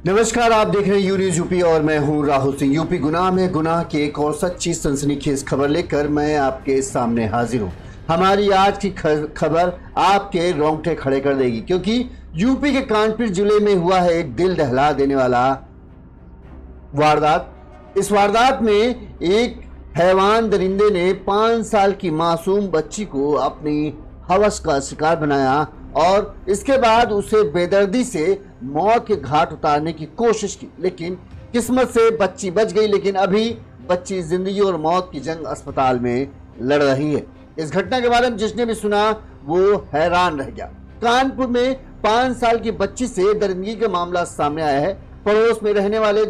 नमस्कार, आप देख रहे हैं यू न्यूज यूपी और मैं हूं राहुल सिंह। यूपी गुनाह में गुनाह की एक और सच्ची सनसनीखेज खबर लेकर मैं आपके सामने हाजिर हूं। हमारी आज की खबर आपके रोंगटे खड़े कर देगी, क्योंकि यूपी के कानपुर जिले में हुआ है एक दिल दहला देने वाला वारदात। इस वारदात में एक हैवान दरिंदे ने 5 साल की मासूम बच्ची को अपनी हवस का शिकार बनाया और इसके बाद उसे बेदर्दी से मौत के घाट उतारने की कोशिश की, लेकिन किस्मत से बच्ची बच गई। लेकिन अभी बच्ची जिंदगी और मौत की जंग अस्पताल में लड़ रही है। इस घटना के बारे में जिसने भी सुना वो हैरान रह गया। कानपुर में 5 साल की बच्ची से दरिंदगी का मामला सामने आया है। पड़ोस में रहने वाले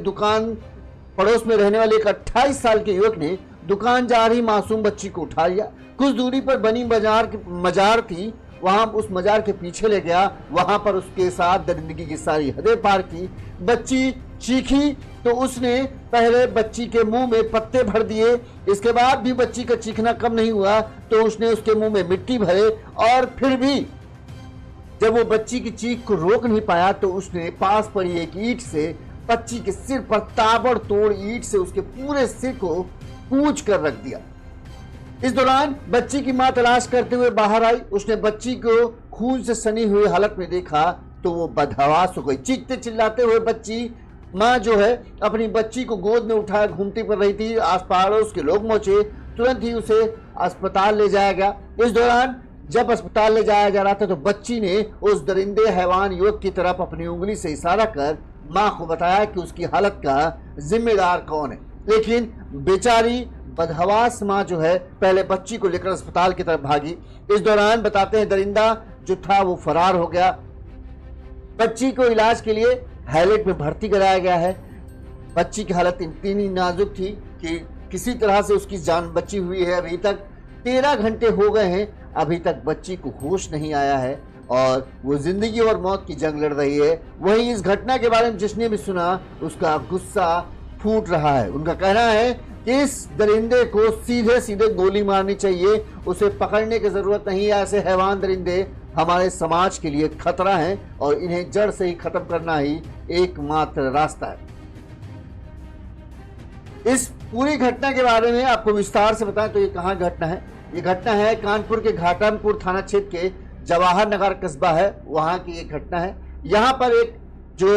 एक 28 साल के युवक ने दुकान जा रही मासूम बच्ची को उठा लिया। कुछ दूरी पर बनी मजार थी, वहां उस मजार के पीछे ले गया। वहां पर उसके साथ दरिंदगी की सारी हदें पार की। बच्ची चीखी तो उसने पहले बच्ची के मुंह में पत्ते भर दिए। इसके बाद भी बच्ची का चीखना कम नहीं हुआ तो उसने उसके मुंह में मिट्टी भरे और फिर भी जब वो बच्ची की चीख को रोक नहीं पाया तो उसने पास पड़ी एक ईंट से बच्ची के सिर पर ताबड़तोड़ ईंट से उसके पूरे सिर को कूच कर रख दिया। इस दौरान बच्ची की मां तलाश करते हुए बाहर आई। उसने बच्ची को खून से सनी हुई हालत में देखा तो वो बदहवास हो गई। चीखते चिल्लाते हुए बच्ची मां जो है अपनी बच्ची को गोद में उठाए घूमती फिर रही थी। आस पड़ोस के लोग पहुंचे, तुरंत ही उसे अस्पताल ले जाया गया। इस दौरान जब अस्पताल ले जाया जा रहा था तो बच्ची ने उस दरिंदे हैवान युवक की तरफ अपनी उंगली से इशारा कर मां को बताया कि उसकी हालत का जिम्मेदार कौन है। लेकिन बेचारी बदहवास मां जो है पहले बच्ची को लेकर अस्पताल की तरफ भागी। इस दौरान बताते हैं दरिंदा जो था वो फरार हो गया। बच्ची को इलाज के लिए हैलेट में भर्ती कराया गया है। बच्ची की हालत इतनी नाजुक थी कि किसी तरह से उसकी जान बची हुई है। अभी तक 13 घंटे हो गए हैं, अभी तक बच्ची को होश नहीं आया है और वो जिंदगी और मौत की जंग लड़ रही है। वहीं इस घटना के बारे में जिसने भी सुना उसका गुस्सा फूट रहा है। उनका कहना है कि इस दरिंदे को सीधे सीधे गोली मारनी चाहिए, उसे पकड़ने की जरूरत नहीं है। ऐसे हैवान दरिंदे हमारे समाज के लिए खतरा हैं और इन्हें जड़ से ही खत्म करना ही एकमात्र रास्ता है। इस पूरी घटना के बारे में आपको विस्तार से बताएं तो ये कहां घटना है। ये घटना है कानपुर के घाटमपुर थाना क्षेत्र के जवाहर नगर कस्बा है, वहां की एक घटना है। यहाँ पर एक जो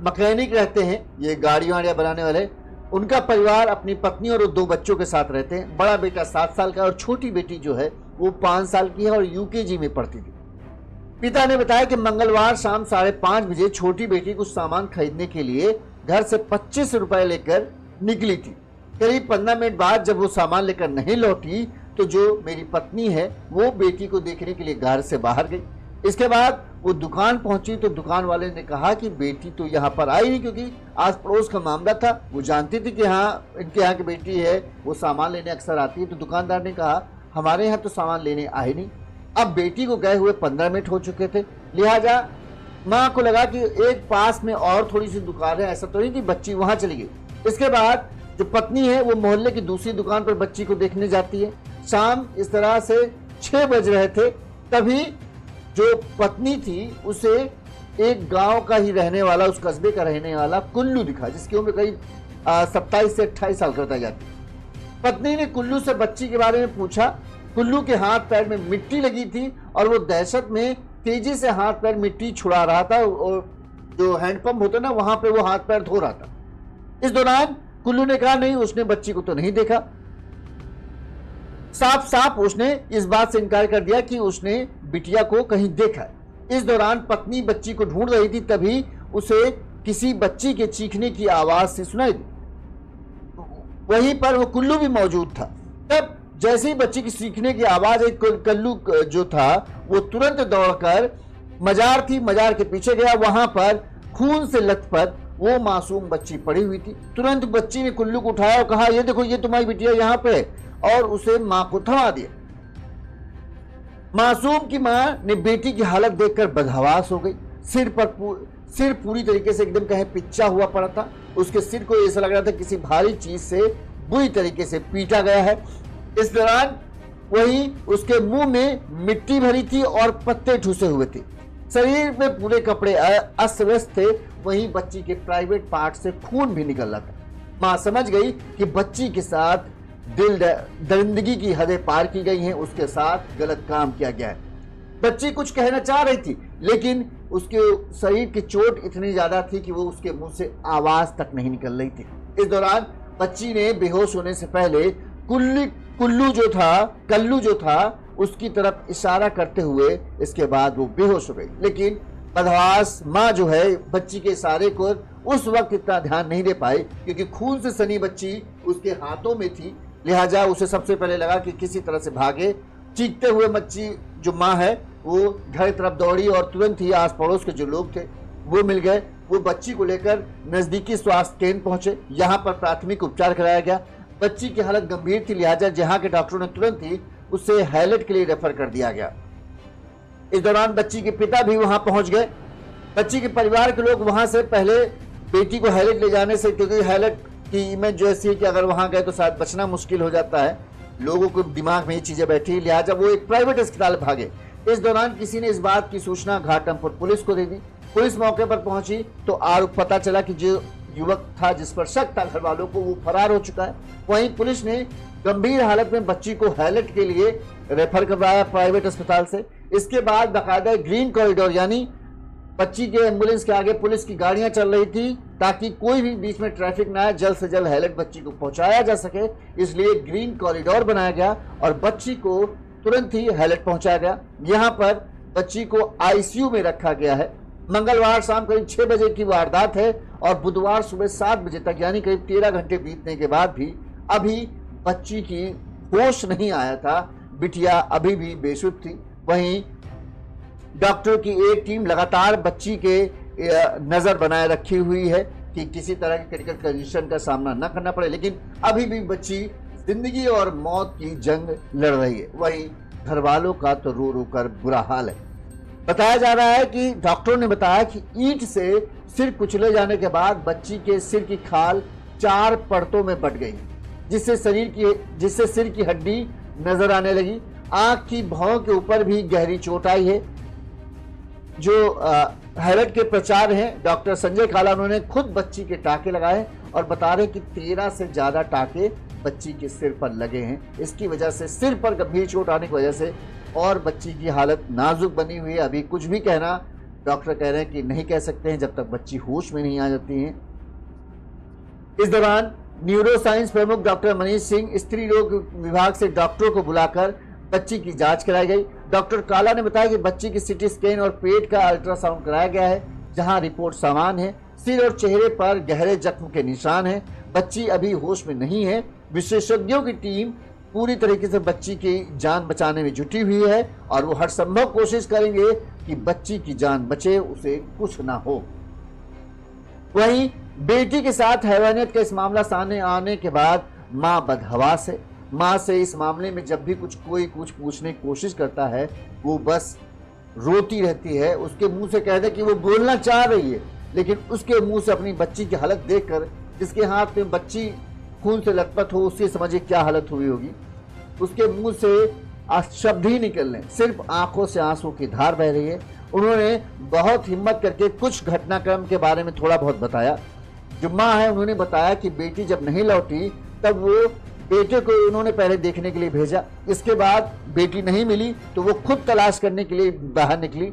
मैकेनिक रहते हैं, ये गाड़ियां बनाने वाले, उनका परिवार अपनी पत्नी और 2 बच्चों के साथ रहते हैं। बड़ा बेटा 7 साल का और छोटी बेटी जो है वो 5 साल की है और यूकेजी में पढ़ती थी। पिता ने बताया कि मंगलवार शाम 5:30 बजे छोटी बेटी कुछ सामान खरीदने के लिए घर से 25 रुपए लेकर निकली थी। करीब 15 मिनट बाद जब वो सामान लेकर नहीं लौटी तो जो मेरी पत्नी है वो बेटी को देखने के लिए घर से बाहर गई। इसके बाद वो दुकान पहुंची तो दुकान वाले ने कहा कि बेटी तो यहाँ पर आई नहीं, क्योंकि आस पड़ोस का मामला था। वो जानती थी कि हाँ इनके यहाँ की बेटी है, वो सामान लेने अक्सर आती है। तो दुकानदार ने कहा हमारे यहाँ तो सामान लेने आए नहीं। अब बेटी को गए हुए 15 मिनट हो चुके थे, लिहाजा माँ को लगा कि एक पास में और थोड़ी सी दुकान है, ऐसा तो नहीं कि बच्ची वहां चली गई। इसके बाद जो पत्नी है वो मोहल्ले की दूसरी दुकान पर बच्ची को देखने जाती है। शाम इस तरह से 6 बज रहे थे, तभी जो पत्नी थी उसे एक गांव का ही रहने वाला, उस कस्बे का रहने वाला कुल्लू दिखा, जिसकी उम्र करीब 27 से 28 साल का बताई जाती है। पत्नी ने कुल्लू से बच्ची के बारे में पूछा। कुल्लू के हाथ पैर में मिट्टी लगी थी और वो दहशत में तेजी से हाथ पैर मिट्टी छुड़ा रहा था और जो हैंडपंप होता ना वहां पे वो हाथ पैर धो रहा था। इस दौरान कुल्लू ने कहा नहीं, उसने बच्ची को तो नहीं देखा। साफ साफ उसने इस बात से इनकार कर दिया कि उसने बिटिया को कहीं देखा है। इस दौरान पत्नी बच्ची को ढूंढ रही थी, तभी उसे किसी बच्ची के चीखने की आवाज से सुनाई दी। वहीं पर वो कुल्लू भी मौजूद था। तब जैसे ही बच्ची की चीखने की आवाज आई, कुल्लू जो था वो तुरंत दौड़कर मजार के पीछे गया। वहां पर खून से लथपथ वो मासूम बच्ची पड़ी हुई थी। तुरंत बच्ची ने कुल्लू को उठाया और कहा ये देखो ये तुम्हारी बिटिया यहाँ पे, और उसे मां को थमा दिया। मासूम की मां ने बेटी की हालत देखकर बदहवास हो गई। सिर पूरी तरीके से एकदम कहे पिच्चा हुआ पड़ा था। उसके सिर को ऐसा लग रहा था किसी भारी चीज से बुरी तरीके से पीटा गया है। इस दौरान वही उसके मुंह में मिट्टी भरी थी और पत्ते ठूसे हुए थे। शरीर में पूरे कपड़े अस्त व्यस्त थे। वहीं बच्ची के प्राइवेट पार्ट से खून भी निकल रहा था। मां समझ गई कि बच्ची के साथ दरिंदगी की हदें पार की गई हैं, उसके साथ गलत काम किया गया है। बच्ची कुछ कहना चाह रही थी, लेकिन उसके शरीर की चोट इतनी ज्यादा थी कि वो उसके मुंह से आवाज तक नहीं निकल रही थी। इस दौरान बच्ची ने बेहोश होने से पहले कल्लू जो था उसकी तरफ इशारा करते हुए इसके बाद वो बेहोश हो गई। लेकिन बदहवास माँ जो है बच्ची के इशारे को उस वक्त इतना ध्यान नहीं दे पाई, क्योंकि खून से सनी बच्ची उसके हाथों में थी। लिहाजा उसे सबसे पहले लगा कि किसी तरह से भागे। चीखते हुए बच्ची जो माँ है वो घर की तरफ दौड़ी और तुरंत ही आस पड़ोस के जो लोग थे वो मिल गए। वो बच्ची को लेकर नजदीकी स्वास्थ्य केंद्र पहुंचे। यहाँ पर प्राथमिक उपचार कराया गया। बच्ची की हालत गंभीर थी, लिहाजा जहाँ के डॉक्टरों ने तुरंत ही उसे हैलट के लिए रेफर कर दिया गया। इस दौरान बच्ची के पिता भी वहां पहुंच गए। बच्ची के परिवार के लोग वहां से पहले बेटी को हैलट ले जाने से, क्योंकि हैलट की इमेज जो ऐसी है कि अगर वहां गए तो शायद बचना मुश्किल हो जाता है, लोगों को दिमाग में ये चीजें बैठी, लिहाजा वो एक प्राइवेट अस्पताल भागे। इस दौरान किसी ने इस बात की सूचना घाटमपुर पुलिस को दे दी। पुलिस मौके पर पहुंची तो आरोप पता चला कि जो युवक था जिस पर शक था घर वालों को, वो फरार हो चुका है। वहीं पुलिस ने गंभीर हालत में बच्ची को हैलट के लिए रेफर करवाया प्राइवेट अस्पताल से। इसके बाद बाकायदा ग्रीन कॉरिडोर यानी बच्ची के एम्बुलेंस के आगे पुलिस की गाड़ियां चल रही थी ताकि कोई भी बीच में ट्रैफिक ना आए, जल्द से जल्द हैलट बच्ची को पहुंचाया जा सके। इसलिए ग्रीन कॉरिडोर बनाया गया और बच्ची को तुरंत ही हैलट पहुंचाया गया। यहाँ पर बच्ची को आईसीयू में रखा गया है। मंगलवार शाम करीब 6 बजे की वारदात है और बुधवार सुबह 7 बजे तक यानी करीब 13 घंटे बीतने के बाद भी अभी बच्ची की होश नहीं आया था। बिटिया अभी भी बेसुध थी। वहीं डॉक्टर की एक टीम लगातार बच्ची के नजर बनाए रखी हुई है कि किसी तरह की क्रिटिकल कंडीशन का सामना न करना पड़े, लेकिन अभी भी बच्ची जिंदगी और मौत की जंग लड़ रही है। वहीं घर वालों का तो रो रो कर बुरा हाल है। बताया जा रहा है कि डॉक्टरों ने बताया कि ईंट से सिर कुचले जाने के बाद बच्ची के सिर की खाल 4 परतों में बट गई, जिससे सिर की हड्डी नजर आने लगी। आंख की भौं के ऊपर भी गहरी चोट आई है। जो हैलट के प्रचार हैं डॉक्टर संजय काला, उन्होंने खुद बच्ची के टाके लगाए और बता रहे कि 13 से ज्यादा टाके बच्ची के सिर पर लगे हैं। इसकी वजह से सिर पर गंभीर चोट आने की वजह से और बच्ची की हालत नाजुक बनी हुई है। अभी कुछ भी कहना डॉक्टर कह रहे हैं कि नहीं कह सकते हैं जब तक बच्ची होश में नहीं आ जाती है। इस दौरान न्यूरो साइंस प्रमुख डॉक्टर मनीष सिंह, स्त्री रोग विभाग से डॉक्टरों को बुलाकर बच्ची की जांच कराई गई। डॉक्टर काला ने बताया कि बच्ची की सीटी स्कैन और पेट का अल्ट्रासाउंड कराया गया है, जहां रिपोर्ट समान है। सिर और चेहरे पर गहरे जख्म के निशान हैं। बच्ची अभी होश में नहीं है। विशेषज्ञों की टीम पूरी तरीके से बच्ची की जान बचाने में जुटी हुई है और वो हर संभव कोशिश करेंगे कि बच्ची की जान बचे, उसे कुछ ना हो। वहीं बेटी के साथ हैवानियत का इस मामला सामने आने के बाद मां बदहवास है। मां से इस मामले में जब भी कोई कुछ पूछने की कोशिश करता है वो बस रोती रहती है। उसके मुंह से कह दे कि वो बोलना चाह रही है, लेकिन उसके मुंह से अपनी बच्ची की हालत देखकर, जिसके हाथ में बच्ची खून से लथपथ हो, उससे समझिए क्या हालत हुई होगी। उसके मुंह से शब्द ही निकल रहे, सिर्फ आंखों से आंसू की धार बह रही है। उन्होंने बहुत हिम्मत करके कुछ घटनाक्रम के बारे में थोड़ा बहुत बताया। जो माँ है उन्होंने बताया कि बेटी जब नहीं लौटी तब वो बेटे को उन्होंने पहले देखने के लिए भेजा। इसके बाद बेटी नहीं मिली तो वो खुद तलाश करने के लिए बाहर निकली।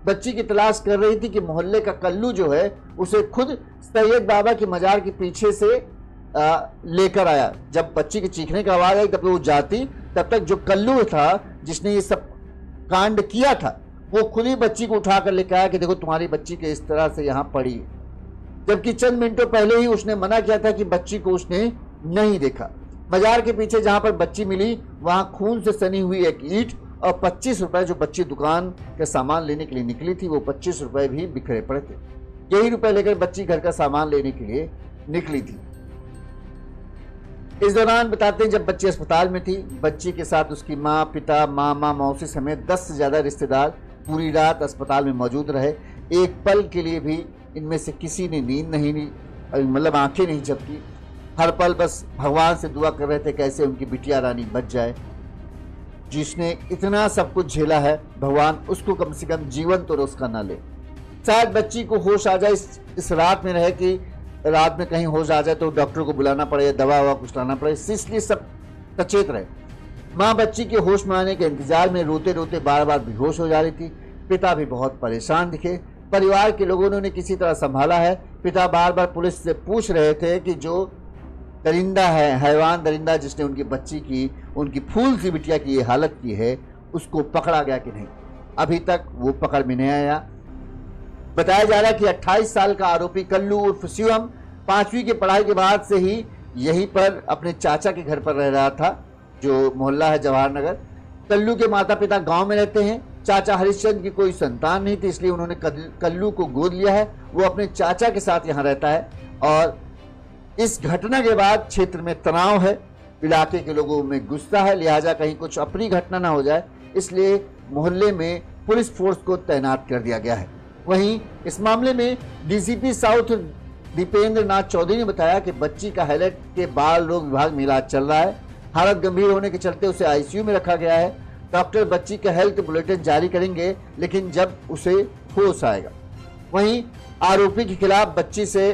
बच्ची की तलाश कर रही थी कि मोहल्ले का कल्लू जो है उसे खुद सैयद बाबा की मजार के पीछे से लेकर आया। जब बच्ची के चीखने की आवाज आई तब वो जाती, तब तक जो कल्लू था जिसने ये सब कांड किया था वो खुद ही बच्ची को उठाकर लेकर आया कि देखो तुम्हारी बच्ची के इस तरह से यहाँ पड़ी है, जबकि चंद मिनटों पहले ही उसने मना किया था कि बच्ची को उसने नहीं देखा। मजार के पीछे जहां पर बच्ची मिली वहां खून से सनी हुई एक ईंट और 25 रुपए जो बच्ची दुकान के सामान लेने के लिए निकली थी, वो 25 रुपए भी बिखरे पड़े थे। यही रुपए लेकर बच्ची घर का सामान लेने के लिए निकली थी। इस दौरान बताते हैं जब बच्ची अस्पताल में थी, बच्ची के साथ उसकी माँ, पिता, मामा, मौसी समेत 10 से ज्यादा रिश्तेदार पूरी रात अस्पताल में मौजूद रहे। एक पल के लिए भी इनमें से किसी ने नींद नहीं ली, मतलब आंखें नहीं झपकी। हर पल बस भगवान से दुआ कर रहे थे कैसे उनकी बिटिया रानी बच जाए। जिसने इतना सब कुछ झेला है, भगवान उसको कम से कम जीवन तो उसका ना ले। शायद बच्ची को होश आ जाए, इस रात में रहे कि रात में कहीं होश आ जाए तो डॉक्टर को बुलाना पड़े, दवा ववा कुछ लाना पड़े, इसलिए सब सचेत रहे। माँ बच्ची के होश में आने के इंतजार में रोते रोते बार बार बेहोश हो जा रही थी। पिता भी बहुत परेशान दिखे। परिवार के लोगों ने उन्हें किसी तरह संभाला है। पिता बार बार पुलिस से पूछ रहे थे कि जो दरिंदा है, हैवान दरिंदा जिसने उनकी बच्ची की, उनकी फूल सी बिटिया की ये हालत की है, उसको पकड़ा गया कि नहीं। अभी तक वो पकड़ में नहीं आया। बताया जा रहा है कि 28 साल का आरोपी कल्लू उर्फ शिवम 5वीं की पढ़ाई के बाद से ही यहीं पर अपने चाचा के घर पर रह रहा था, जो मोहल्ला है जवाहर नगर। कल्लू के माता पिता गांव में रहते हैं। चाचा हरिश्चंद्र की कोई संतान नहीं थी, इसलिए उन्होंने कल्लू को गोद लिया है। वो अपने चाचा के साथ यहाँ रहता है और इस घटना के बाद क्षेत्र में तनाव है, इलाके के लोगों में गुस्सा है, लिहाजा कहीं कुछ अप्रिय घटना ना हो जाए, इसलिए मोहल्ले में पुलिस फोर्स को तैनात कर दिया गया है। वहीं इस मामले में डीसीपी साउथ दीपेंद्र नाथ चौधरी ने बताया कि बच्ची का हैलट के बाल रोग विभाग में इलाज चल रहा है। हालत गंभीर होने के चलते उसे आईसीयू में रखा गया है। डॉक्टर बच्ची का हेल्थ बुलेटिन जारी करेंगे, लेकिन जब उसे होश आएगा। वहीं आरोपी के खिलाफ बच्ची से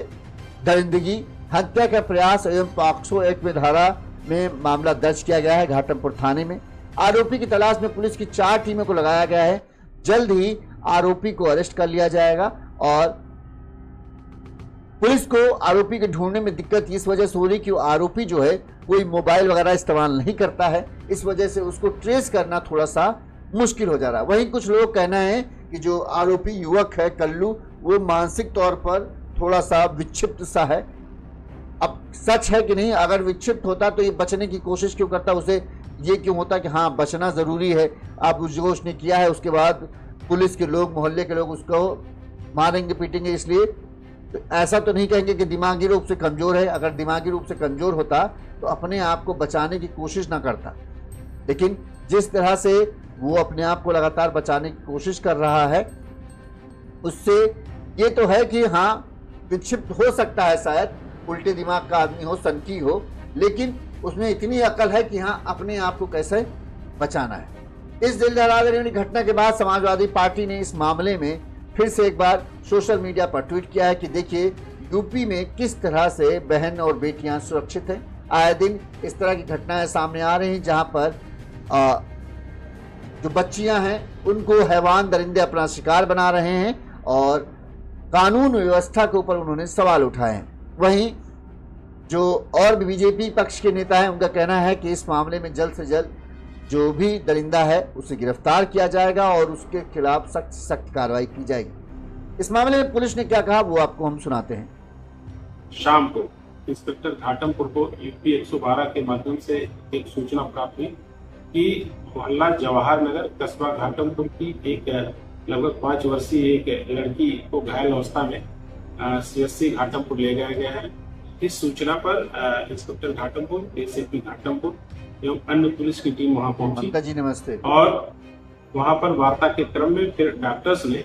दरिंदगी, हत्या का प्रयास एवं पॉक्सो एक्ट में धारा में मामला दर्ज किया गया है घाटमपुर थाने में। आरोपी की तलाश में पुलिस की 4 टीमों को लगाया गया है। जल्द ही आरोपी को अरेस्ट कर लिया जाएगा और पुलिस को आरोपी के ढूंढने में दिक्कत इस वजह से हो रही कि आरोपी जो है कोई मोबाइल वगैरह इस्तेमाल नहीं करता है, इस वजह से उसको ट्रेस करना थोड़ा सा मुश्किल हो जा रहा है। वहीं कुछ लोग कहना है कि जो आरोपी युवक है कल्लू, वो मानसिक तौर पर थोड़ा सा विक्षिप्त सा है। अब सच है कि नहीं, अगर विक्षिप्त होता तो ये बचने की कोशिश क्यों करता, उसे ये क्यों होता कि हाँ बचना ज़रूरी है। अब उस जो उसने किया है उसके बाद पुलिस के लोग, मोहल्ले के लोग उसको मारेंगे पीटेंगे, इसलिए तो ऐसा तो नहीं कहेंगे कि दिमागी रूप से कमज़ोर है। अगर दिमागी रूप से कमज़ोर होता तो अपने आप को बचाने की कोशिश ना करता, लेकिन जिस तरह से वो अपने आप को लगातार बचाने की कोशिश कर रहा है, उससे ये तो है कि हाँ विक्षिप्त हो सकता है, शायद उल्टे दिमाग का आदमी हो, सनकी हो, लेकिन उसमें इतनी अकल है कि हाँ अपने आप को कैसे बचाना है। इस दिल दहला देने वाली घटना के बाद समाजवादी पार्टी ने इस मामले में फिर से एक बार सोशल मीडिया पर ट्वीट किया है कि देखिए यूपी में किस तरह से बहन और बेटियां सुरक्षित हैं। आए दिन इस तरह की घटनाएं सामने आ रही हैं जहां पर जो बच्चियां हैं उनको हैवान दरिंदे अपना शिकार बना रहे हैं और कानून व्यवस्था के ऊपर उन्होंने सवाल उठाए हैं। वहीं जो और भी बीजेपी पक्ष के नेता हैं, उनका कहना है कि इस मामले में जल्द से जल्द जो भी दरिंदा है उसे गिरफ्तार किया जाएगा और उसके खिलाफ सख्त से सख्त कार्रवाई की जाएगी। इस मामले में पुलिस ने क्या कहा वो आपको हम सुनाते हैं। शाम को इंस्पेक्टर घाटमपुर को यूपी 112 के माध्यम से एक सूचना प्राप्त हुई कि मोहल्ला जवाहर नगर कस्बा घाटमपुर की एक लगभग 5 वर्षीय एक लड़की को घायल अवस्था में सीएससी घाटमपुर ले जाया गया है। इस सूचना पर इंस्पेक्टर घाटमपुर, एसीपी घाटमपुर एवं अन्य पुलिस की टीम वहां पहुंची जी नमस्ते। और वहां पर वार्ता के क्रम में फिर डॉक्टर्स ने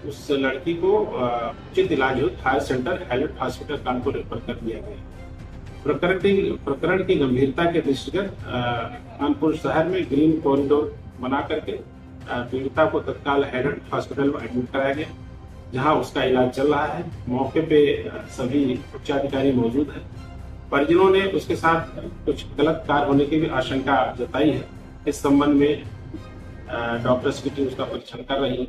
उस लड़की को उचित इलाज हेतु higher centre Hallett hospital Kanpur refer कर दिया गया। प्रकरण की गंभीरता के दृष्टिगत कानपुर शहर में ग्रीन कॉरिडोर बना करके पीड़िता को तत्काल हैलट हॉस्पिटल में एडमिट कराया गया, जहां उसका इलाज चल रहा है। मौके पे सभी उच्चाधिकारी मौजूद हैं। परिजनों ने उसके साथ कुछ गलत कार्य होने की भी आशंका जताई है। इस संबंध में डॉक्टर्स की टीम उसका परीक्षण कर रही है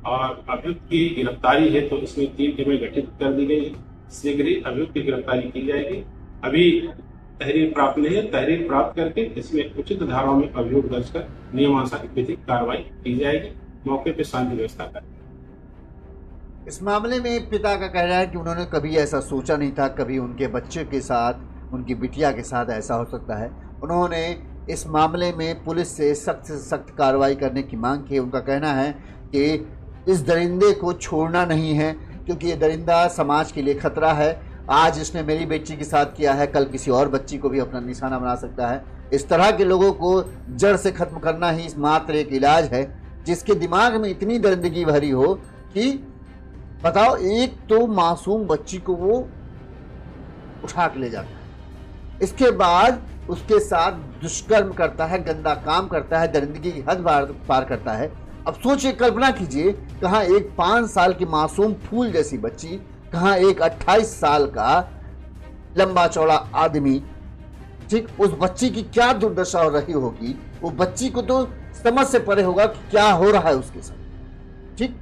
और अभियुक्त की गिरफ्तारी है तो इसमें 3 टीमें गठित कर दी गई है। शीघ्र ही अभियुक्त की गिरफ्तारी की जाएगी। अभी तहरीर प्राप्त नहीं है, तहरीर प्राप्त करके इसमें उचित धाराओं में अभियोग दर्ज कर नियमानुसार विधिक कार्रवाई की जाएगी। मौके पर शांति व्यवस्था कर। इस मामले में पिता का कहना है कि उन्होंने कभी ऐसा सोचा नहीं था, कभी उनके बच्चे के साथ, उनकी बिटिया के साथ ऐसा हो सकता है। उन्होंने इस मामले में पुलिस से सख्त कार्रवाई करने की मांग की। उनका कहना है कि इस दरिंदे को छोड़ना नहीं है, क्योंकि ये दरिंदा समाज के लिए खतरा है। आज इसने मेरी बेटी के साथ किया है, कल किसी और बच्ची को भी अपना निशाना बना सकता है। इस तरह के लोगों को जड़ से खत्म करना ही मात्र एक इलाज है, जिसके दिमाग में इतनी दरिंदगी भरी हो कि बताओ, एक तो मासूम बच्ची को वो उठा के ले जाता है, इसके बाद उसके साथ दुष्कर्म करता है, गंदा काम करता है, दरिंदगी की हद पार करता है। अब सोचिए, कल्पना कीजिए, कहाँ एक 5 साल की मासूम फूल जैसी बच्ची, कहाँ एक 28 साल का लंबा चौड़ा आदमी, ठीक, उस बच्ची की क्या दुर्दशा हो रही होगी। वो बच्ची को तो समझ से परे होगा कि क्या हो रहा है उसके साथ। ठीक,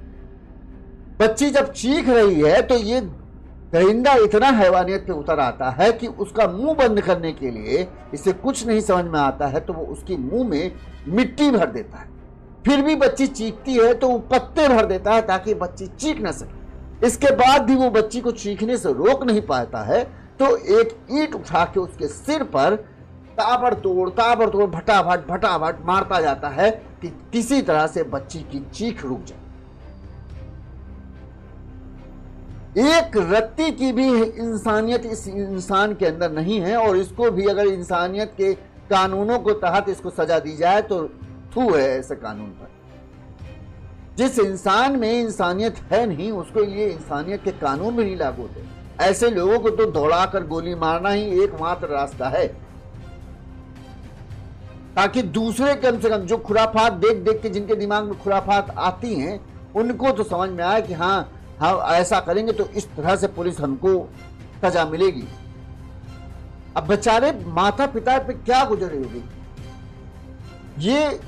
बच्ची जब चीख रही है तो ये दरिंदा इतना हैवानियत पे उतर आता है कि उसका मुंह बंद करने के लिए, इसे कुछ नहीं समझ में आता है तो वो उसके मुंह में मिट्टी भर देता है। फिर भी बच्ची चीखती है तो वो पत्ते भर देता है ताकि बच्ची चीख न सके। इसके बाद भी वो बच्ची को चीखने से रोक नहीं पाता है तो एक ईंट उठा के उसके सिर पर ताबड़तोड़ भटाभट मारता जाता है कि किसी तरह से बच्ची की चीख रुक जाए। एक रत्ती की भी इंसानियत इस इंसान के अंदर नहीं है, और इसको भी अगर इंसानियत के कानूनों को तहत इसको सजा दी जाए तो थू है ऐसे कानून पर। जिस इंसान में इंसानियत है नहीं, उसको लिए इंसानियत के कानून भी नहीं लागू होते। ऐसे लोगों को तो दौड़ाकर गोली मारना ही एकमात्र रास्ता है, ताकि दूसरे कम से कम जो खुराफात देख देख के जिनके दिमाग में खुराफात आती हैं उनको तो समझ में आए कि हाँ ऐसा करेंगे तो इस तरह से पुलिस हमको सजा मिलेगी। अब बेचारे माता पिता पे क्या गुजर रही होगी। ये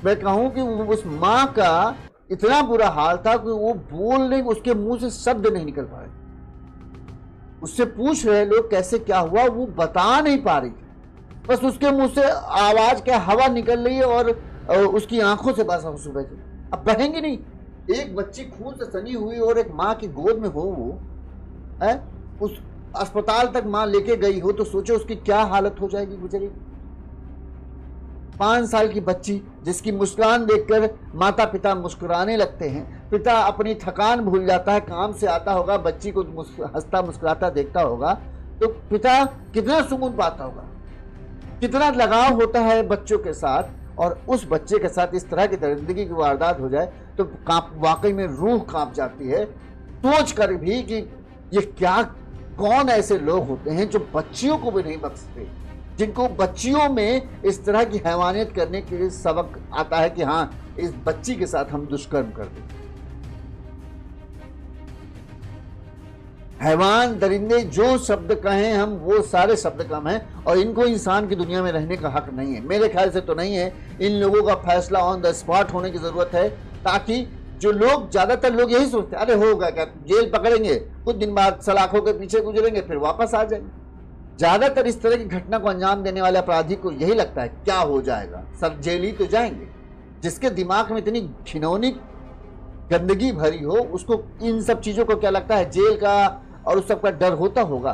मैं कहूं कि उस माँ का इतना बुरा हाल था कि वो बोल नहीं, उसके मुंह से शब्द नहीं निकल पा रहे। उससे पूछ रहे लोग कैसे क्या हुआ, वो बता नहीं पा रही थी, बस उसके मुंह से आवाज क्या हवा निकल रही है और उसकी आंखों से बस आंसू बह गए। अब बहेंगे नहीं। एक बच्ची खून से सनी हुई और एक माँ की गोद में हो, वो है उस अस्पताल तक माँ लेके गई हो तो सोचो उसकी क्या हालत हो जाएगी, गुजरी। 5 साल की बच्ची जिसकी मुस्कान देखकर माता पिता मुस्कुराने लगते हैं। पिता अपनी थकान भूल जाता है, काम से आता होगा, बच्ची को हंसता मुस्कुराता देखता होगा तो पिता कितना सुकून पाता होगा, कितना लगाव होता है बच्चों के साथ। और उस बच्चे के साथ इस तरह की दरिंदगी की वारदात हो जाए तो वाकई में रूह कांप जाती है, सोच कर भी कि ये क्या, कौन ऐसे लोग होते हैं जो बच्चियों को भी नहीं बख्शते, जिनको बच्चियों में इस तरह की हैवानियत करने के लिए सबक आता है कि हाँ इस बच्ची के साथ हम दुष्कर्म कर दें। हैवान, दरिंदे, जो शब्द कहें हम वो सारे शब्द कम हैं और इनको इंसान की दुनिया में रहने का हक नहीं है। मेरे ख्याल से तो नहीं है। इन लोगों का फैसला ऑन द स्पॉट होने की जरूरत है, ताकि जो लोग, ज्यादातर लोग यही सोचते हैं अरे होगा क्या, जेल पकड़ेंगे, कुछ दिन बाद सलाखों के पीछे गुजरेंगे फिर वापस आ जाएंगे। ज्यादातर इस तरह की घटना को अंजाम देने वाले अपराधी को यही लगता है क्या हो जाएगा, सब जेल ही तो जाएंगे। जिसके दिमाग में इतनी घिनौनी गंदगी भरी हो उसको इन सब चीजों को क्या लगता है, जेल का और उस सब का डर होता होगा।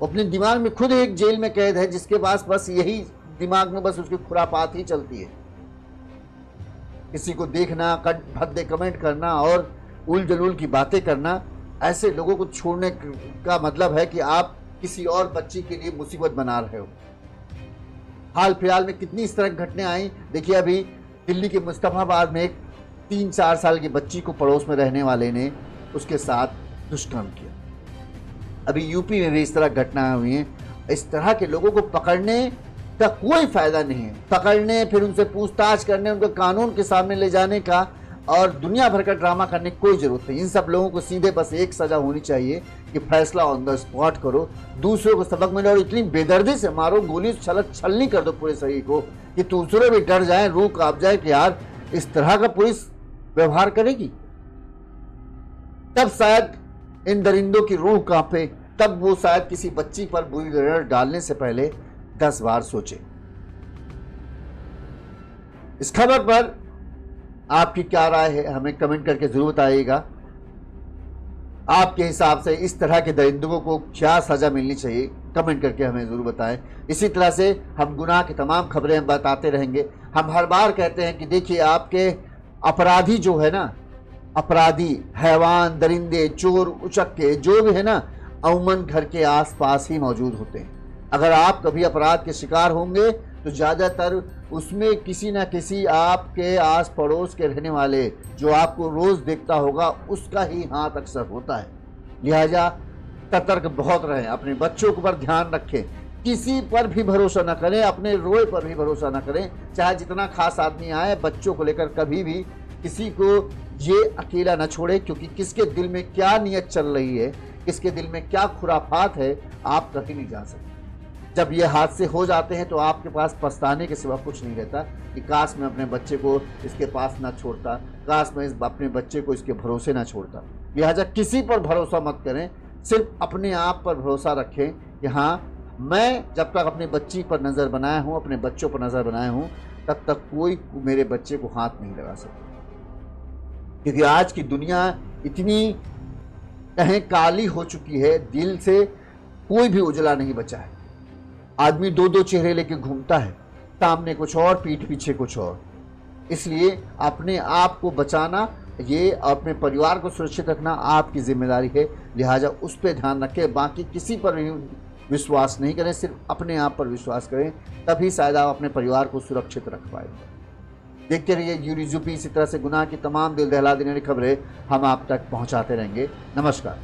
अपने दिमाग में खुद एक जेल में कैद है जिसके पास बस यही दिमाग में बस उसकी खुरापात ही चलती है। किसी को देखना, भद्दे कमेंट करना और उल जलूल की बातें करना। ऐसे लोगों को छोड़ने का मतलब है कि आप किसी और बच्ची के लिए मुसीबत बना रहे हो। हाल फिलहाल में कितनी इस तरह की घटनाएं आई। देखिए अभी दिल्ली के मुस्तफाबाद में एक 3-4 साल की बच्ची को पड़ोस में रहने वाले ने उसके साथ दुष्कर्म किया। अभी यूपी में भी इस तरह घटनाएं हुई हैं। इस तरह के लोगों को पकड़ने का कोई फायदा नहीं है। पकड़ने, फिर उनसे पूछताछ करने, उनको कानून के सामने ले जाने का और दुनिया भर का ड्रामा करने की कोई जरूरत नहीं। इन सब लोगों को सीधे बस एक सजा होनी चाहिए कि फैसला ऑन द स्पॉट करो, दूसरों को सबक मिले और इतनी बेदर्दी से मारो, गोली छलनी कर दो पूरे शरीर को कि दूसरे भी डर जाए, रूह कांप जाए कि यार इस तरह का पुलिस व्यवहार करेगी। तब शायद इन दरिंदों की रूह कांपे, तब वो शायद किसी बच्ची पर बुरी नजर डालने से पहले 10 बार सोचे। इस खबर पर आपकी क्या राय है हमें कमेंट करके जरूर बताइएगा। आपके हिसाब से इस तरह के दरिंदों को क्या सजा मिलनी चाहिए, कमेंट करके हमें जरूर बताएं। इसी तरह से हम गुनाह की तमाम खबरें हम बताते रहेंगे। हम हर बार कहते हैं कि देखिए आपके अपराधी जो है ना, अपराधी, हैवान, दरिंदे, चोर, उचक्के जो भी है ना, अमूमन घर के आसपास ही मौजूद होते हैं। अगर आप कभी अपराध के शिकार होंगे तो ज़्यादातर उसमें किसी ना किसी आपके आस पड़ोस के रहने वाले जो आपको रोज़ देखता होगा उसका ही हाथ अक्सर होता है। लिहाजा सतर्क बहुत रहें, अपने बच्चों के ऊपर ध्यान रखें। किसी पर भी भरोसा न करें, अपने रोए पर भी भरोसा न करें, चाहे जितना खास आदमी आए। बच्चों को लेकर कभी भी किसी को ये अकेला न छोड़े, क्योंकि किसके दिल में क्या नीयत चल रही है, किसके दिल में क्या खुराफात है, आप कभी नहीं जान सकते। जब ये हादसे हो जाते हैं तो आपके पास पछताने के सिवा कुछ नहीं रहता कि काश मैं अपने बच्चे को इसके पास ना छोड़ता, काश मैं अपने बच्चे को इसके भरोसे ना छोड़ता। लिहाजा किसी पर भरोसा मत करें, सिर्फ अपने आप पर भरोसा रखें कि हाँ, मैं जब तक अपनी बच्ची पर नज़र बनाया हूँ, अपने बच्चों पर नज़र बनाया हूँ, तब तक कोई मेरे बच्चे को हाथ नहीं लगा सकता। क्योंकि आज की दुनिया इतनी कहें काली हो चुकी है, दिल से कोई भी उजला नहीं बचा है। आदमी दो दो चेहरे लेके घूमता है, सामने कुछ और, पीठ पीछे कुछ और। इसलिए अपने आप को बचाना, ये अपने परिवार को सुरक्षित रखना आपकी जिम्मेदारी है। लिहाजा उस पर ध्यान रखें, बाकी किसी पर भी विश्वास नहीं करें, सिर्फ अपने आप पर विश्वास करें, तभी शायद आप अपने परिवार को सुरक्षित रख पाएंगे। देखते रहिए यूनिज़ुपी, इसी तरह से गुनाह की तमाम दिल दहला देने वाली खबरें हम आप तक पहुंचाते रहेंगे। नमस्कार।